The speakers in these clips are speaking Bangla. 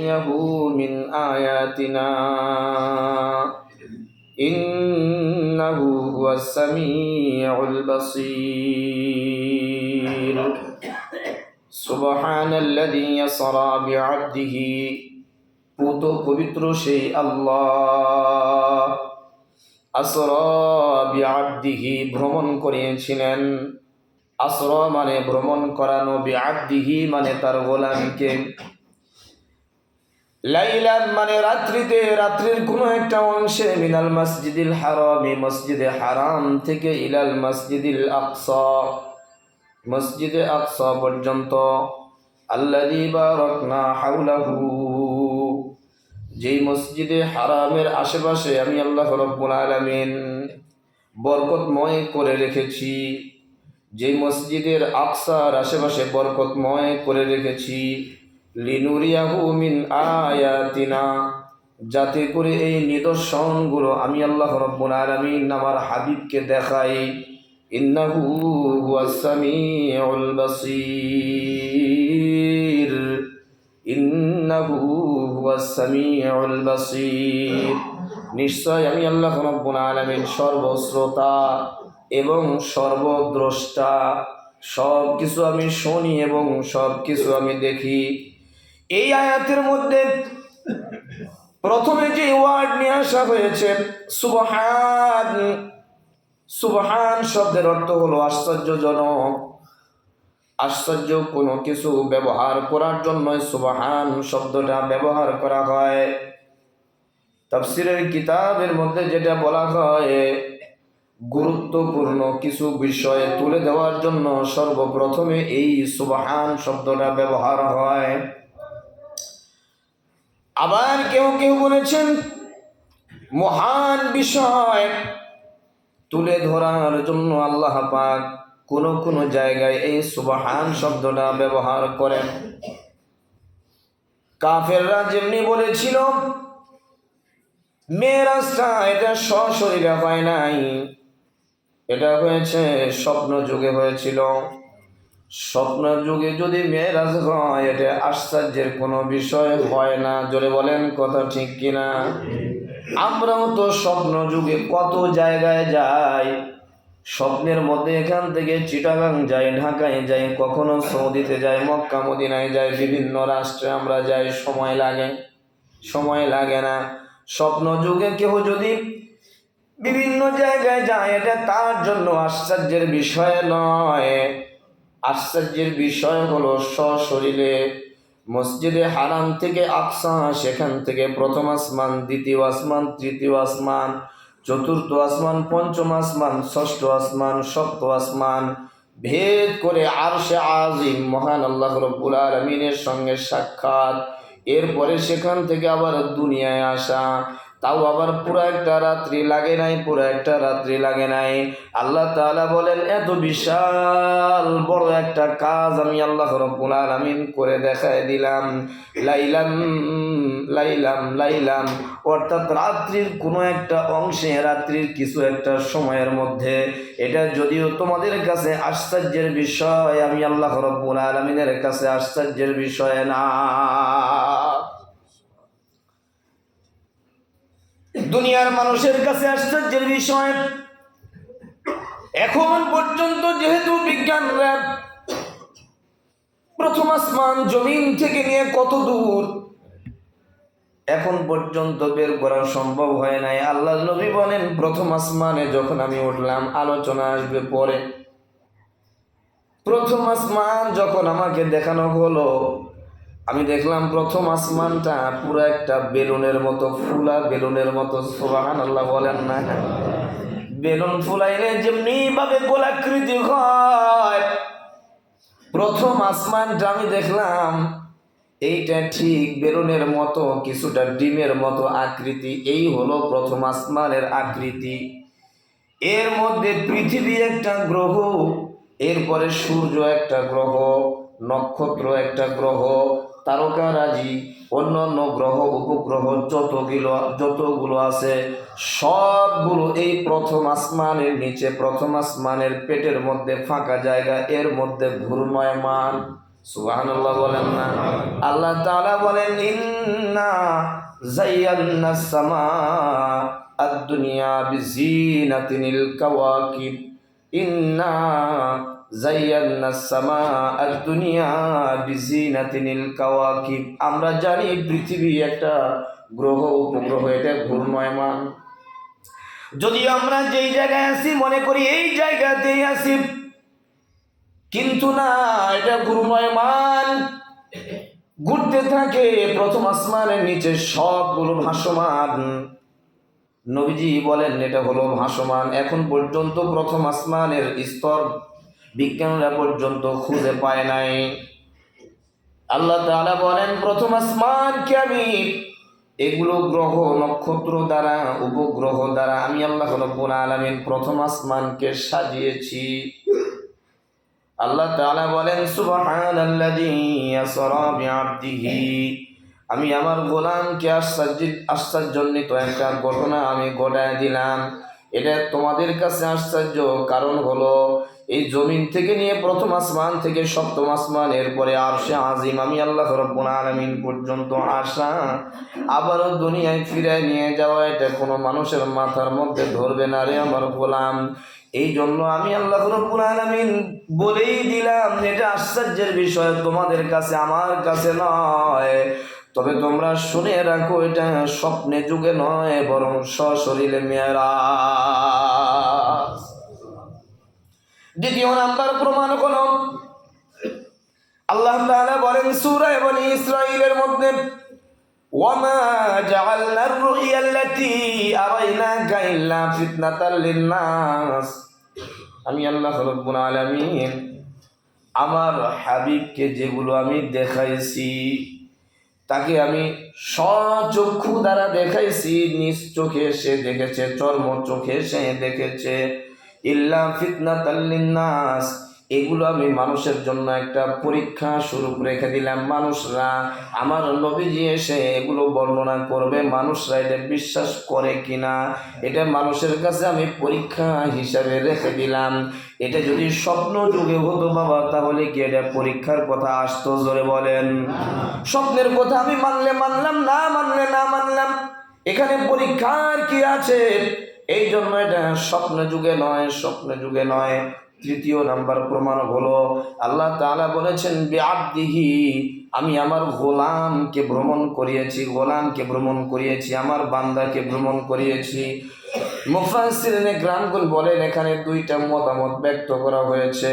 لنريه من آياتنا إنه هو السميع البصير سبحان الذي يسرى بعبده পুতো পবিত্র সেই আল্লাহ আসরা বিআবদিহি ভ্রমণ করিয়েছিলেন। আসরা মানে ভ্রমণ করানো, বিআবদিহি মানে তার গোলামকে, লাইলান মানে রাত্রিতে, রাত্রির কোনো একটা অংশে, মিনাল মসজিদিল হারামি মসজিদে হারাম থেকে, ইলাল মসজিদিল আকসা মসজিদে আকসা পর্যন্ত, আল্লাযী বারাকনা হাওলাহু যেই মসজিদে হারামের আশেপাশে আমি আল্লাহ রাব্বুল আলামিন বরকতময় করে রেখেছি, যেই মসজিদের আকসার আশেপাশে বরকতময় করে রেখেছি, লিনুরিয়াহু মিন আয়াতিনা যাতে করে এই নিদর্শনগুলো আমি আল্লাহ রাব্বুল আলামিন আমার হাবিবকে দেখাই। ইন্নাহু হুয়াস সামিউল বাসীর, ইন্নাহু হুয়াস সামিউল বাসীর নিশ্চয় আমি আল্লাহ রাব্বুল আলামিন সর্বশ্রোতা এবং সর্বদ্রষ্টা, সব কিছু আমি শুনি এবং সব কিছু আমি দেখি। এই আয়াতের মধ্যে প্রথমে যে ওয়ার্ড নিয়ে আসা হয়েছে সুবহান, সুবহান শব্দের অর্থ হলো আশ্চর্যজনক। আশ্চর্য কোনো কিছু ব্যবহার করার জন্য সুবহান শব্দটা ব্যবহার করা হয়। তাফসীরের কিতাবের মধ্যে যেটা বলা হয়, গুরুত্বপূর্ণ কিছু বিষয় তুলে দেওয়ার জন্য সর্বপ্রথমে এই সুবহান শব্দটা ব্যবহার হয়। আবার কেউ কেউ বলেছেন মহান বিষয় তুলে ধরার জন্য আল্লাহ পাক কোন কোন জায়গায় এই সুবহান শব্দটা ব্যবহার করেন। কাফেররা যেমনি বলেছিল মেরাজটা এটা সশরীরে হয় নাই, এটা হয়েছে স্বপ্ন যুগে হয়েছিল। স্বপ্ন যুগে যদি মেরাজ হয় এটা আশ্চর্যের কোনো বিষয় হয় না। জোরে বলেন কথা ঠিক কিনা? আমরাও তো স্বপ্ন যুগে কত জায়গায় যাই, স্বপ্নের মধ্যে এখান থেকে চিটাগাং যাই, ঢাকায় যাই, কখনো সৌদিতে যাই, মক্কা মদিনায় যাই, বিভিন্ন রাষ্ট্রে আমরা যাই, সময় লাগে? সময় লাগে না? স্বপ্ন যুগে কেউ যদি বিভিন্ন জায়গায় যায় এটা তার জন্য আশ্চর্যের বিষয় নয়। আশ্চর্যের বিষয় হলো সশরীরে মসজিদে হারাম থেকে আকসা, সেখান থেকে প্রথম আসমান, দ্বিতীয় আসমান, তৃতীয় আসমান, চতুর্থ আসমান, পঞ্চম আসমান, ষষ্ঠ আসমান, সপ্তম আসমান ভেদ করে আরশে আজিম মহান আল্লাহ রাব্বুল আলামিনের সঙ্গে সাক্ষাৎ, এরপরে সেখান থেকে আবার দুনিয়ায় আসা, তাও আবার পুরো একটা রাত্রি লাগে নাই, পুরো একটা রাত্রি লাগে নাই। আল্লাহ তাআলা বলেন এত বিশাল বড় একটা কাজ আমি আল্লাহ রাব্বুল আলামিন করে দেখায় দিলাম। লাইলাম লাইলাম লাইলাম অর্থাৎ রাত্রির কোনো একটা অংশে, রাত্রির কিছু একটা সময়ের মধ্যে, এটা যদিও তোমাদের কাছে আশ্চর্যের বিষয়, আমি আল্লাহ রাব্বুল আলামিনের কাছে আশ্চর্যের বিষয় না। দুনিয়ার মানুষের কাছে আশ্চর্যের বিষয়। এখন পর্যন্ত যেহেতু বিজ্ঞানরা প্রথম আসমান জমিন থেকে নিয়ে কত দূর এখন পর্যন্ত বের করা সম্ভব হয় নাই। আল্লাহর নবী বলেন প্রথম আসমানে যখন আমি উঠলাম, আলোচনা আসবে পরে, প্রথম আসমান যখন আমাকে দেখানো হলো, আমি দেখলাম প্রথম আসমানটা পুরো একটা বেলুনের মতো, ফুলা বেলুনের মতো। সুবহানাল্লাহ বলেন না? বেলুন ফুলাইলে যেমনি ভাবে গোলাকৃতি হয়, প্রথম আসমানটা আমি দেখলাম এইটা ঠিক বেলুনের মতো, কিছুটা ডিমের মতো আকৃতি। এই হলো প্রথম আসমানের আকৃতি। এর মধ্যে পৃথিবী একটা গ্রহ, এরপরে সূর্য একটা গ্রহ, নক্ষত্র একটা গ্রহ, তারকারাজি, অন্যান্য গ্রহ উপগ্রহ যতগুলো আছে সবগুলো এই প্রথম আসমানের নিচে, প্রথম আসমানের পেটের মধ্যে ফাঁকা জায়গা, এর মধ্যে ঘূর্ণয়মান। সুবহানাল্লাহ বলেন না। আল্লাহ তাআলা বলেন ইন্না যায়্যানাস সামাআ আদ-দুনিয়া বিজিনাতিল কাওয়াকিব, ইন্না যায়্যানাস সামাআ আদ-দুনিয়া বিজিনাতিল কাওয়াকিব। আমরা জানি পৃথিবী একটা গ্রহ, উপগ্রহ, এটা ঘূর্ণায়মান। যদি আমরা যেই জায়গায় আছি মনে করি এই জায়গাতেই আছি, কিন্তু না, এটা ঘূর্ণায়মান, ঘুরতে থাকে। প্রথম আসমানের নিচে সবগুলো ভাসমান। নবীজি বলেন এটা হলো ভাসমান। এখন পর্যন্ত প্রথম আসমানের স্তর বিজ্ঞানীরা পর্যন্ত খুঁজে পায় নাই। আল্লাহ তাআলা বলেন প্রথম আসমানকে আমি এগুলো গ্রহ নক্ষত্র দ্বারা, উপগ্রহ দ্বারা আমি আল্লাহ রাব্বুল আলামিন প্রথম আসমানকে সাজিয়েছি। আল্লাহ তাআলা বলেন সুবহানাল্লাযী আসরা বিআবদিহি, আমি আমার গোলামকে আশ্চর্যজনিত একটা ঘটনা আমি ঘটায় দিলাম। এটা তোমাদের কাছে আশ্চর্য, কারণ হলো এই জমিন থেকে নিয়ে প্রথম আসমান থেকে সপ্তম আসমান, এরপরে আরশে আজিম আমি আল্লাহ রাব্বুল আলামিন পর্যন্ত আসা, আবারও দুনিয়ায় ফিরে নিয়ে যাওয়া, এটা কোনো মানুষের মাথার মধ্যে ধরবে না রে আমার গোলাম। এই জন্য আমি আল্লাহ রাব্বুল আলামিন বলেই দিলাম এটা আশ্চর্যের বিষয় তোমাদের কাছে, আমার কাছে নয়। তবে তোমরা শুনে রাখো এটা স্বপ্নে যুগে নয়, বরং সশরীরে মেরাজ। দ্বিতীয় নাম্বার প্রমাণ হলো আল্লাহ তাআলা বলেন সূরা বনী ইসরাঈলের মধ্যে ওয়ামা জাআলনার রুয়াল্লাতী আরাইনাকা ইল্লা ফিতনাতাল লিন্নাস, আমি আল্লাহ রাব্বুল আলামিন আমার হাবিবকে যেগুলো আমি দেখাইছি তাকে আমি স্বচক্ষু দ্বারা দেখাইছি, নিজ চোখে সে দেখেছে, চর্ম চোখে সে দেখেছে। ইল্লা ফিতনাতাল লিন্নাস, এগুলো আমি মানুষের জন্য একটা পরীক্ষা স্বরূপ রেখে দিলাম। মানুষরা আমার নবীজি এসে এগুলো বর্ণনা করবে, মানুষরা এটা বিশ্বাস করে কিনা, এটা মানুষের কাছে আমি পরীক্ষা হিসাবে রেখে দিলাম। এটা যদি স্বপ্ন যুগে হতো বাবা, তাহলে কি এটা পরীক্ষার কথা আসতো? জোরে বলেন। স্বপ্নের কথা আমি মানলে মানলাম, না মানলে না মানলাম, এখানে পরীক্ষার কি আছে? এই জন্য এটা স্বপ্ন যুগে নয়, স্বপ্ন যুগে নয়। তৃতীয় নাম্বার প্রমাণ হলো আল্লাহ তাআলা বলেছেন বিআবদিহি, আমি আমার গোলামকে ভ্রমণ করিয়েছি, গোলামকে ভ্রমণ করিয়েছি, আমার বান্দাকে ভ্রমণ করিয়েছি। মুফাসসিরিনে কেরামগণ বলেন এখানে দুইটা মতামত ব্যক্ত করা হয়েছে।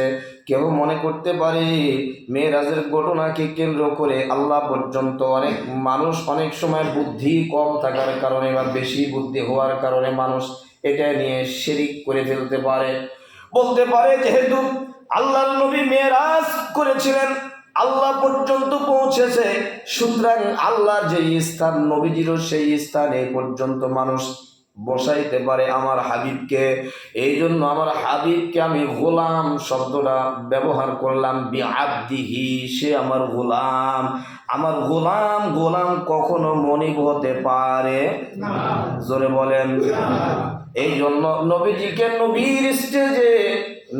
কেউ মনে করতে পারে মেরাজের ঘটনাকে কেন্দ্র করে আল্লাহ পর্যন্ত অনেক মানুষ অনেক সময় বুদ্ধি কম থাকার কারণে বা বেশি বুদ্ধি হওয়ার কারণে মানুষ এটা নিয়ে শিরিক করে ফেলতে পারে। বলতে পারে যেহেতু আল্লাহর নবী মেরাজ করেছিলেন, আল্লাহ পর্যন্ত পৌঁছেছে, সুতরাং আল্লাহর যে স্থান নবীজিরও সেই স্থানে পর্যন্ত মানুষ বসাইতে পারে আমার হাবিবকে। এই জন্য আমার হাবিবকে আমি গোলাম শব্দটা ব্যবহার করলাম বিআবদিহি, সে আমার গোলাম। আমার গোলাম, গোলাম কখনো মনিব হতে পারে না, জোরে বলেন। এই জন্য নবীজিকে নবীর স্টেজে,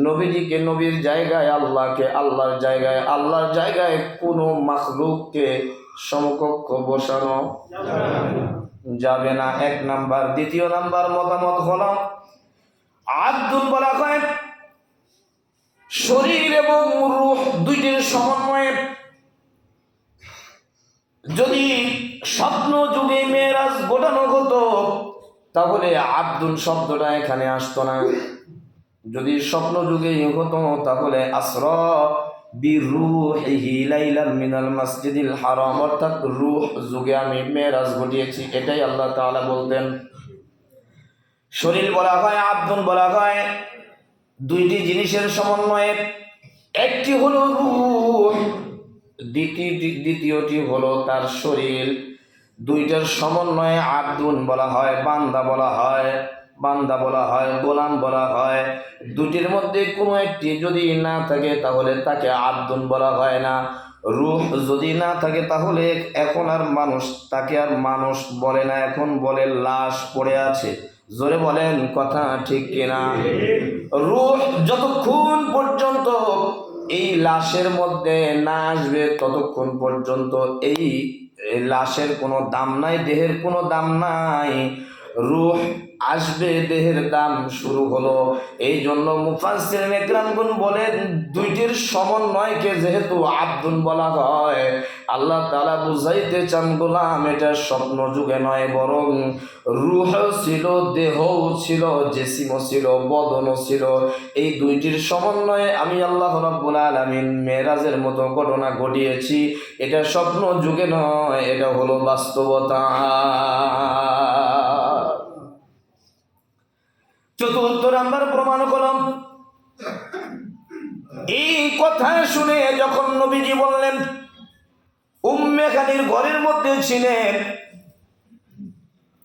নবীজিকে নবীর জায়গায়, আল্লাহকে আল্লাহর জায়গায়, আল্লাহর জায়গায় কোনো মাখলুককে সমকক্ষ বসানো যাবে না, এক নাম্বার। দ্বিতীয় নাম্বার মতামত হলো আব্দুল বলা হয় শরীর এবং রূহ দুইটির সমন্বয়ে। যদি স্বপ্ন যুগে মেরাজ ঘটানো হতো তাহলে আব্দুল শব্দটা এখানে আসতো না। যদি স্বপ্ন যুগে হতো তাহলে আসরা বিরূহিহি লাইলাম মিনাল মাসজিদিল হারাম, অর্থাৎ রূহ যুগে আমি মেরাজ ঘটিয়েছি, এটাই আল্লাহ তাআলা বলতেন। শরীর বলা হয়, আব্দুল বলা হয়, দুইটি জিনিসের সমন্বয়ে। একটি হলো রূহ, দ্বিতীয়টি হলো তার শরীর। দুইটার সমন্বয়ে আব্দুন বলা হয়, বান্দা বলা হয়, বান্দা বলা হয়, গোলাম বলা হয়। দুটির মধ্যে কোনো একটি যদি না থাকে তাহলে তাকে আব্দুন বলা হয় না। রূহ যদি না থাকে তাহলে এখন আর মানুষ তাকে আর মানুষ বলে না, এখন বলে লাশ পড়ে আছে। জোরে বলেন কথা ঠিক কিনা? রূহ যতক্ষণ পর্যন্ত এই লাশের মধ্যে না আসবে ততক্ষণ পর্যন্ত এই লাশের কোনো দাম নাই, দেহের কোনো দাম নাই। রূহ আসবে, দেহের দাম শুরু হলো। এই জন্য মুফাসসিরিন ইকরামগণ বলেন দুইটির সমন্বয়কে যেহেতু আব্দুন বলা হয়, আল্লাহ তাআলা বুঝাইতে চান গোলাম এটা স্বপ্ন যুগে নয়, বরং রূহ ছিল, দেহও ছিল, জিসিমও ছিল, বদনও ছিল। এই দুইটির সমন্বয়ে আমি আল্লাহ রাব্বুল আলামিন মেরাজের মতো ঘটনা ঘটিয়েছি। এটা স্বপ্ন যুগে নয়, এটা হলো বাস্তবতা। চতুর্থ নাম্বার প্রমাণ করলাম, এই কথা শুনে যখন নবীজি বললেন, উম্মে খানির ঘরের মধ্যে ছিলেন,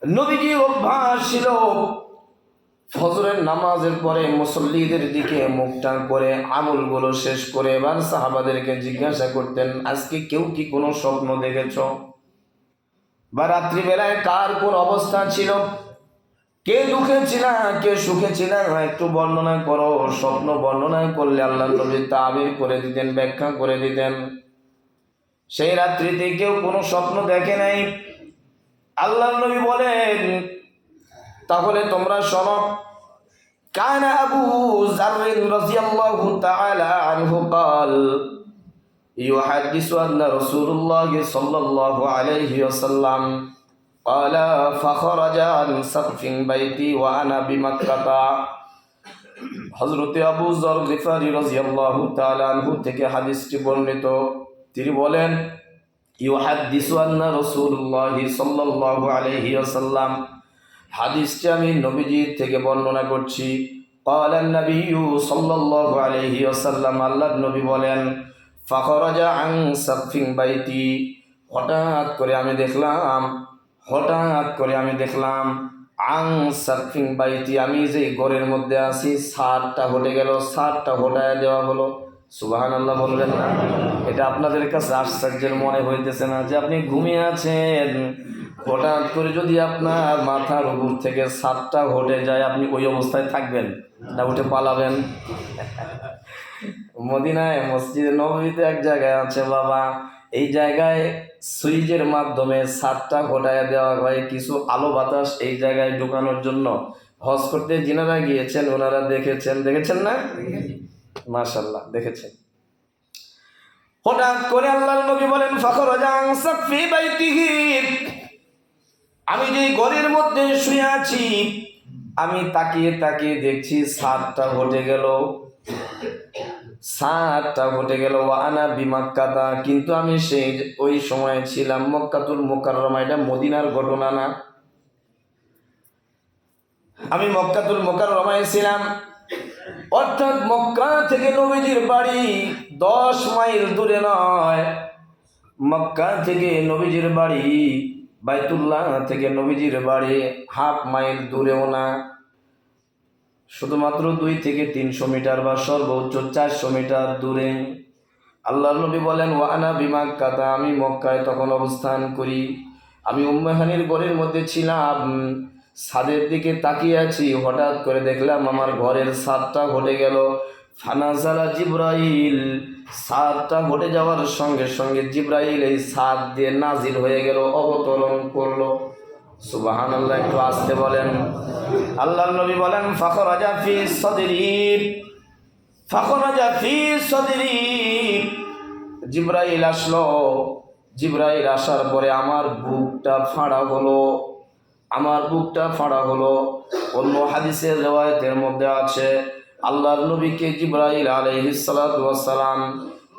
নবীজি অভ্যাস ছিল ফজরের নামাজের পরে মুসল্লিদের দিকে মুখটা করে আমলগুলো শেষ করে এবার সাহাবাদেরকে জিজ্ঞাসা করতেন, আজকে কেউ কি কোনো স্বপ্ন দেখেছ? বা রাত্রিবেলায় কার কোন অবস্থা ছিল, কে দুঃখে ছিল, কে সুখে ছিল, একটু বর্ণনা করো। স্বপ্ন বর্ণনা করলে আল্লাহ নবী তাবির করে দিতেন, ব্যাখ্যা করে দিতেন। সেই রাত্রিতে কেউ কোনো স্বপ্ন দেখে নাই। আল্লাহ নবী বলেন, তাহলে তোমরা শোনো। কানা আবু যার রাদিয়াল্লাহু তাআলা আনহু قال يحدث أن رسول الله صلى الله عليه وسلم قال فخرج عن سقف بيتي وأنا بمكة। হযরত আবু যর গিফারি রাদিয়াল্লাহু তাআলা আনহু থেকে হাদিসটি বর্ণিত। তিনি বলেন, ইউহাদ্দিসু আন্না রাসূলুল্লাহ সাল্লাল্লাহু আলাইহি ওয়াসাল্লাম, হাদিসটি আমি নবীজি থেকে বর্ণনা করছি। قال النبي صلى الله عليه وسلم, আল্লাহর নবী বলেন, ফাখরাজা আন সাকফিন বাইতি, হঠাৎ করে আমি দেখলাম আন সাকফিন বাইতি, আমি যে ঘরের মধ্যে আছি ছাদটা হটে গেল, ছাদটা হটায় দেওয়া হলো। সুবহানাল্লাহ বলবেন না? এটা আপনাদের কাছে আশ্চর্যের মনে হইতেছে না যে আপনি ঘুমিয়ে আছেন, হঠাৎ করে যদি আপনার মাথার উপর থেকে ছাদটা হটে যায়, আপনি ওই অবস্থায় থাকবেন না উঠে পালাবেন? মদিনায় মসজিদে নববীতে এক জায়গায় আছে বাবা, এই জায়গায় সুইচের মাধ্যমে ছাদটা ঘটায় দেওয়া হয় কিছু আলো বাতাস এই জায়গায় ঢুকানোর জন্য। হজ করতে যিনারা গিয়েছেন ওনারা দেখেছেন না? মাশাআল্লাহ, দেখেছেন। হঠাৎ করে আল্লাহর নবী বলেন, ফাখরাজা আন সাকফি বাইতিহি, আমি যে ঘরের মধ্যে শুয়ে আছি, আমি তাকিয়ে তাকিয়ে দেখছি ছাদটা ঘটে গেল। ওয়া আনা বিমাক্কাতা, কিন্তু আমি ওই সময় ছিলাম মক্কাতুল মুকাররমা। এটা মদিনার ঘটনা না, আমি মক্কাতুল মুকাররমায় ছিলাম। অর্থাৎ মক্কা থেকে নবীজির বাড়ি 10 মাইল দূরে নয়। মক্কা থেকে নবীজির বাড়ি, বাইতুল্লাহ থেকে নবীজির বাড়ি হাফ মাইল দূরেও না, শুধুমাত্র 2 থেকে 300 মিটার বা সর্বোচ্চ 400 মিটার দূরে। আল্লাহর নবী বলেন, ওয়া আনা বিমাক্কাতা, আমি মক্কায় তখন অবস্থান করি। আমি উম্মে হানির ঘরের মধ্যে ছিলাম, ছাদের দিকে তাকিয়ে আছি। হঠাৎ করে দেখলাম আমার ঘরের ছাদটা ঘটে গেল। ফানাজালা জিবরাইল, ছাদটা ঘটে যাওয়ার সঙ্গে সঙ্গে জিবরাইল এই ছাদ দিয়ে নাজিল হয়ে গেল, অবতরণ করলো। সুবহানাল্লাহ, একটু আসতে বলেন। আল্লাহর নবী বলেন, ফাখরাজা ফি সদরি, জিবরাইল আসলো। জিবরাইল আসার পরে আমার বুকটা ফাড়া হলো। অন্য হাদিসের রিওয়ায়াতের মধ্যে আছে, আল্লাহর নবীকে জিবরাইল আলাইহিস সালাতু ওয়াস সালাম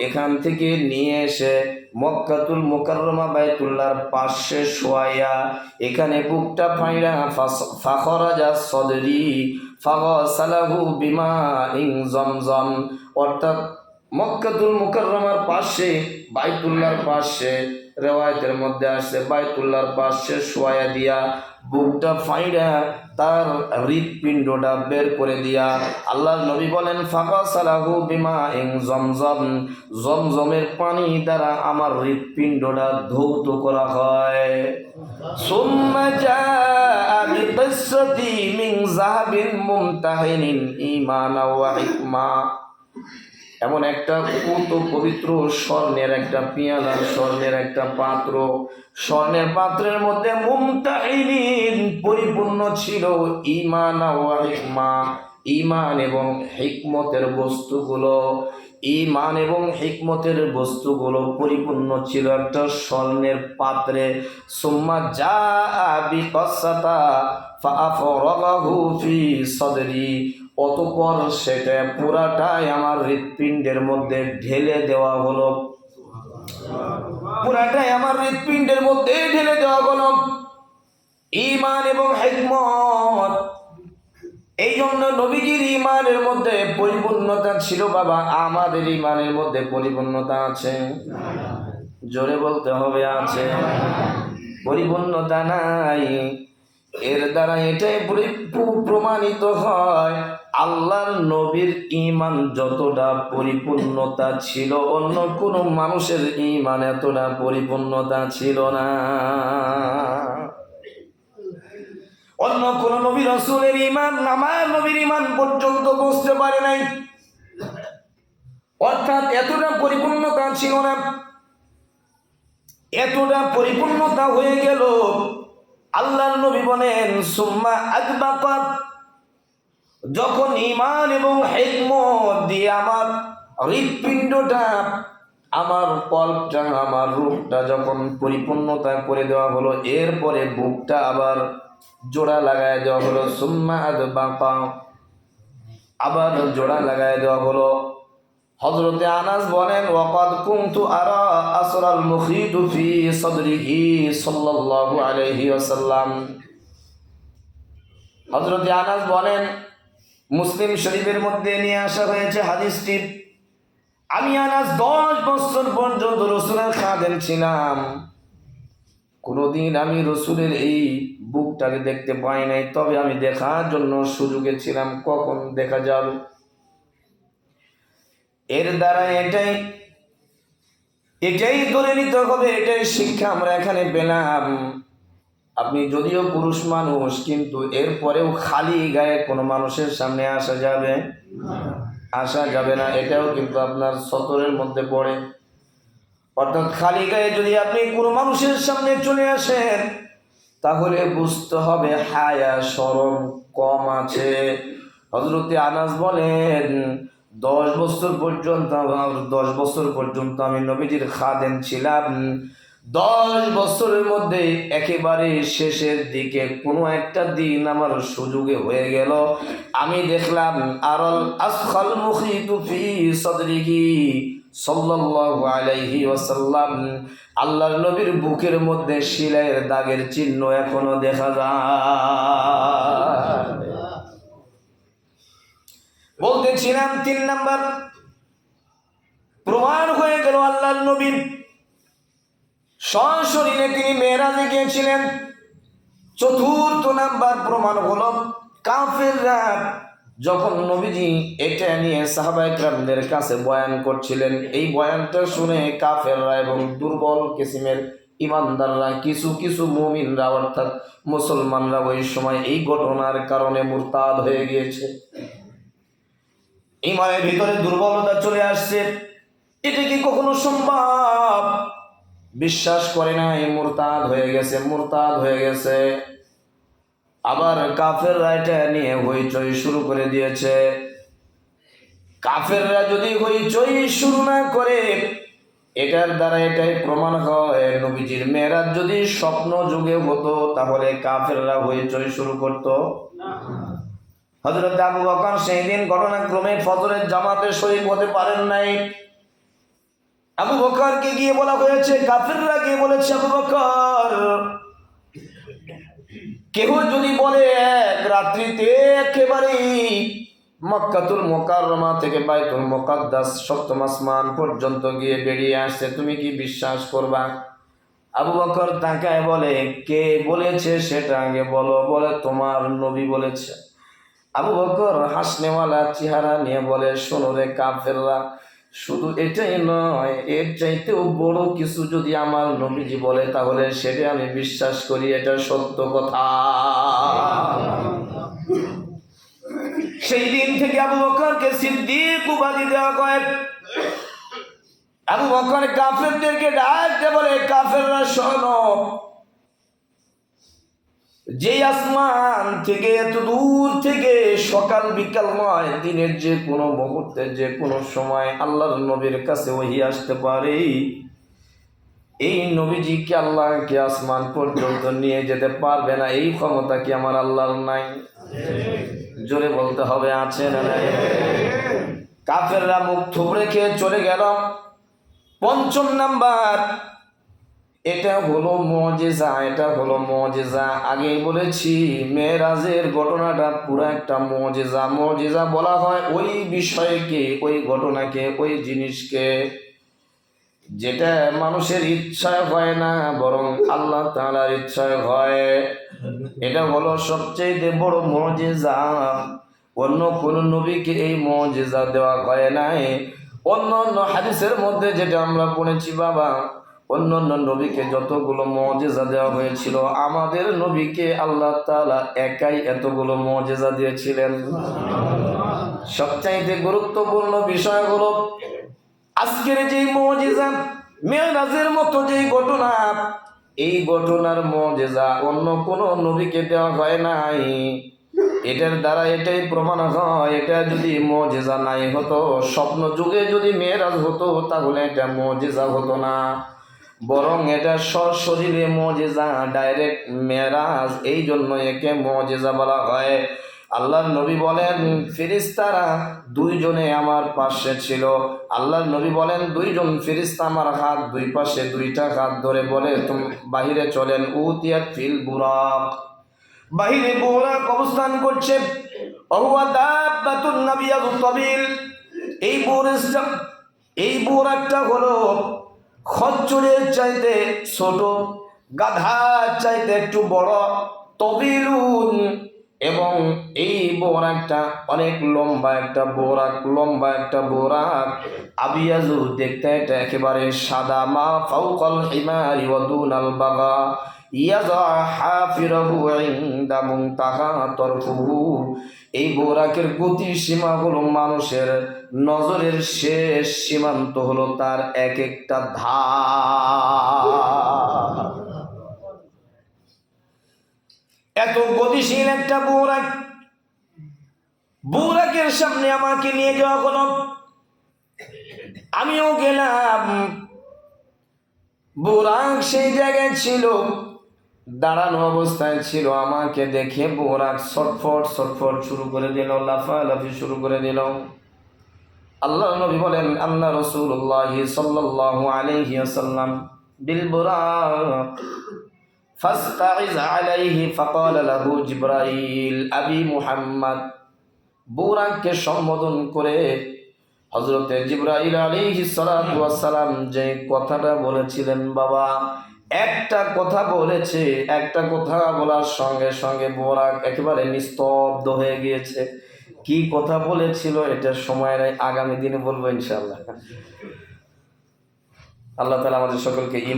এখান থেকে নিয়ে এসে মক্কাতুল মুকাররমা বাইতুল্লাহর পাশে শোয়াইয়া এখানে বুকটা ফাইরা ফাখরাজা সদরি ফাগসালাহু বিমাইন জমজম। অর্থাৎ মক্কাতুল মুকাররমার পাশে, বাইতুল্লাহর পাশে, রিওয়ায়াতের মধ্যে আসে বাইতুল্লাহর পাশে শোয়াইয়া দিয়া বুকটা ফাইরা তার হৃৎপিণ্ডটা বের করে দিয়া আল্লাহর নবী বলেন, ফাগসালাহু বিমাইন জমজম, জমজমের পানি দ্বারা আমার হৃৎপিণ্ডটা ধৌত করা হয়। সুম্মা জাআ বিকিসসাতি মিন যাহাবিন মুমতাহিনিন ঈমানা ওয়া হিকমা। এমন একটা পুত পবিত্র স্বর্ণের একটা পিয়ালা, স্বর্ণের একটা পাত্র, স্বর্ণের পাত্রের মধ্যে মুমতাহিনিন পরিপূর্ণ ছিল ঈমান ওয়া হিকমা, ঈমান এবং হিকমতের বস্তুগুলো, ঈমান এবং হিকমতের বস্তুগুলো পরিপূর্ণ ছিল একটা স্বর্ণের পাত্রে। সুম্মা জাআ বিকাসাতা ফাআফরাগাহু ফি সাদরি, অতঃপর সেটা পুরাটাই আমার হৃৎপিণ্ডের মধ্যে ঢেলে দেওয়া হলো, পুরাটাই আমার হৃৎপিণ্ডের মধ্যে ঢেলে দেওয়া হলো ঈমান এবং হিকমত। এই জন্য নবীজির ঈমানের মধ্যে পরিপূর্ণতা ছিল। বাবা, আমাদের ঈমানের মধ্যে পরিপূর্ণতা আছে? জোরে বলতে হবে আছে। পরিপূর্ণতা নাই। এর দ্বারা এটাই প্রমাণিত হয় আল্লাহর নবীর ঈমান যতটা পরিপূর্ণতা ছিল, অন্য কোনো মানুষের ঈমান এতটা পরিপূর্ণতা ছিল না। অন্য কোন নবী রাসূলের ঈমান আমার নবীর ঈমান পর্যন্ত পৌঁছতে পারে নাই, অর্থাৎ এতটা পরিপূর্ণতা ছিল না। এতটা পরিপূর্ণতা হয়ে গেল, আল্লাহর নবী বলেন সুম্মা আদবাকাত, যখন ঈমান এবং হিকমত দিয়ে আমার হৃৎপিণ্ডটা, আমার কল্পটা, আমার রূহটা যখন পরিপূর্ণতা করে দেওয়া হলো, এরপরে বুকটা আবার জোড়া লাগায় দেওয়া হলো। সুম্মা আদবাকা, আবার জোড়া লাগায় দেওয়া হলো। হযরতে আনাস বলেন ওয়াকাদ কুনতু আরা আসরাল মুখীতু ফি সাদরিহি সাল্লাল্লাহু আলাইহি ওয়াসাল্লাম। হযরতে আনাস বলেন, মুসলিম শরীফের মধ্যে নিয়ে আসা হয়েছে হাদিসটি, আমি আনাস 10 বছর পর্যন্ত রাসূলের খাদেম ছিলাম, কোনদিন আমি রাসূলের এই বুকটাকে দেখতে পাই নাই, তবে আমি দেখার জন্য সুযোগে ছিলাম, কখন দেখা যাবে। এর দ্বারা এটাই ধরে নিতে হবে, এটাই শিক্ষা আমরা এখানে পেলাম। আপনি যদিও পুরুষ মানুষ, কিন্তু এরপরেও খালি গায়ে কোনো মানুষের সামনে আসা যাবে না। এটাও কিন্তু আপনার সতরের মধ্যে পড়ে। অর্থাৎ খালি গায়ে যদি আপনি কোনো মানুষের সামনে চলে আসেন, তাহলে বুঝতে হবে হায়া শরম কম আছে। হযরতে আনাস বলেন 10 বছর পর্যন্ত আমি নবীজির খাদেম ছিলাম। 10 বছরের মধ্যে একেবারে শেষের দিকে কোনো একটা দিন আমার সুযোগে হয়ে গেল, আমি দেখলাম আরাল আসখাল মুখীতু ফি সাদরিহি সাল্লাল্লাহু আলাইহি ওয়াসাল্লাম, আল্লাহর নবীর বুকের মধ্যে শিলাইয়ের দাগের চিহ্ন এখনো দেখা যায়। বলতেছিলাম 3 নাম্বার প্রমাণ হয়ে গেল আল্লাহর নবীর সশরীরে তিনি মেরাজে গিয়েছিলেন। 4র্থ নাম্বার প্রমাণ হলো কাফেররা যখন নবীজি এটা নিয়ে সাহাবায়ে কেরামদের কাছে বয়ান করছিলেন, এই বয়ানটা শুনে কাফেররা এবং দুর্বল কিসিমের ইমানদাররা, কিছু মুমিনরা অর্থাৎ মুসলমানরা ওই সময় এই ঘটনার কারণে মুরতাদ হয়ে গিয়েছে। ইমানের ভিতরে দুর্বলতা চলে আসছে, এটা কি কখনো সম্ভব? বিশ্বাস করে না, মুরতাদ হয়ে গেছে। আবার কাফেররা এটা নিয়ে হইচই শুরু করে দিয়েছে। কাফেররা যদি হইচই শুরু না করে, এটার দ্বারা এটাই প্রমাণ হয় নবীজির মেরাজ যদি স্বপ্ন যুগে হতো, তাহলে কাফেররা হইচই শুরু করতো না। হযরত আবু বকর সেই দিন ঘটনাক্রমে ফজরের জামাতে শরীক হতে পারেন নাই। আবু বকরকে গিয়ে বলা হয়েছে, কাফেররা গিয়ে বলেছে, আবু বকর, কেহ যদি বলে এক রাত্রিতে একেবারেই মক্কাতুল মুকাররমা থেকে বাইতুল মুকাদ্দাস 7ম আসমান পর্যন্ত গিয়ে বেরিয়ে আসছে, তুমি কি বিশ্বাস করবা? আবু বকর তাকায় বলে, কে বলেছে সেটা আগে বলো। বলে, তোমার নবী বলেছে। আবু বকর হাসনেওয়ালা চেহারা নিয়ে বলে, শোনো রে কাফেররা, শুধু এটাই নয়, এর চাইতেও বড় কিছু যদি আমার নবীজি বলে, তাহলে সেটা আমি বিশ্বাস করি, এটা সত্য কথা। সেই দিন থেকে আবু বকরকে সিদ্দিক উপাধি দেওয়া হয়। আবু বকর কাফেরদেরকে ডাকতে বলে, কাফেররা শোনো, যে আসমান থেকে এত দূর থেকে সকাল বিকাল নয়, দিনের যে কোনো মুহূর্তে যে কোনো সময় আল্লাহর নবীর কাছে ওহী আসতে পারে, এই নবীজিকে আল্লাহকে আসমান পর্যন্ত নিয়ে যেতে পারবে না, এই ক্ষমতা কি আমার আল্লাহর নাই? জোরে বলতে হবে, আছে না নাই? কাফেররা মুখ থুবড়ে খেয়ে চলে গেল। পঞ্চম নাম্বার, এটা হলো মুজিজা, এটা হলো মুজিজা। আগেই বলেছি মেরাজের ঘটনাটা পুরো একটা মুজিজা। মুজিজা বলা হয় ওই বিষয়কে, ওই ঘটনাকে, ওই জিনিসকে যেটা মানুষের ইচ্ছায় হয় না, বরং আল্লাহ তাআলার ইচ্ছায় হয়। এটা হলো সবচেয়ে বড় মুজিজা। অন্য কোন নবীকে এই মুজিজা দেওয়া হয় নাই। অন্য হাদিসের মধ্যে যেটা আমরা পড়েছি বাবা, অন্য নবীকে যতগুলো মুজিজা দেওয়া হয়েছিল, আমাদের নবীকে আল্লাহ তাআলা একাই এতগুলো মুজিজা দিয়েছিলেন। সবচাইতে গুরুত্বপূর্ণ বিষয় হলো আজকের যে মুজিজা, মেরাজের মতো যে ঘটনা, এই ঘটনার মুজিজা অন্য কোন নবীকে দেওয়া হয় নাই। এটার দ্বারা এটাই প্রমাণ হয়, এটা যদি মুজিজা নাই হতো, স্বপ্ন যুগে যদি মেরাজ হতো, তাহলে এটা মুজিজা হতো না, বরং এটা সশরীরে মুজিজা, ডাইরেক্ট মেরাজ। এই জন্য একে মুজিজা বলা হয়। আল্লাহর নবী বলেন, ফেরেশতারা দুইজনে আমার পাশে ছিল। আল্লাহর নবী বলেন, দুইজন ফেরেশতা আমার হাত দুই পাশে, দুইটা হাত ধরে বলে, তুমি বাহিরে চলেন। উতিয়াত ফিল বুরাক, বাহিরে বুরাক অবস্থান করছে। অহুয়া দাব্বাতুন নাবিয়াতু তাবিল, এই বুরাকটা হলো খচ্চরের চাইতে ছোট, গাধার চাইতে একটু বড়, তবিলুন, এবং এই বোরাকটা অনেক লম্বা একটা বোরাক, লম্বা একটা বোরাক। আবিয়াজু, দেখতে এটা একেবারে সাদা। মা ফাওকাল হিমারি ওয়া দুনাল বাগা, ইয়াযা হাফিরাহু ইনদা মুনতাহা তরফুহু। এই বোরাকের গতি সীমা হলো মানুষের নজরের শেষ সীমান্ত হলো তার এক একটা ধাপ। এত গতিশীল একটা বোরাক, বোরাকের সামনে আমাকে নিয়ে যাওয়া হলো। আমিও গেলাম। বোরাক সেই জায়গায় ছিল, দাঁড়ানো অবস্থায় ছিল। আমাকে দেখে বোরাক ছটফট ছটফট শুরু করে দিল, লাফালাফি শুরু করে দিল। আল্লাহ নবী বলেন, আল্লাহ রাসূলুল্লাহ সাল্লাল্লাহু আলাইহি ওয়াসাল্লাম বিল বুরাক ফাস্তাইজ আলাইহি ফাকাল লাহু জিবরাইল আবি মুহাম্মদ। বুরাককে সম্বোধন করে হযরতে জিবরাইল আলাইহিস সালাতু ওয়াস সালাম যে কথাটা বলেছিলেন বাবা, একটা কথা বলেছে, একটা কথা বলার সঙ্গে সঙ্গে বুরাক একেবারে নিস্তব্ধ হয়ে গিয়েছে। কি কথা বলেছিল এটা সময় আগামী দিনে বলবো ইনশাআল্লাহ। আল্লাহ তাআলা আমাদের সকলকে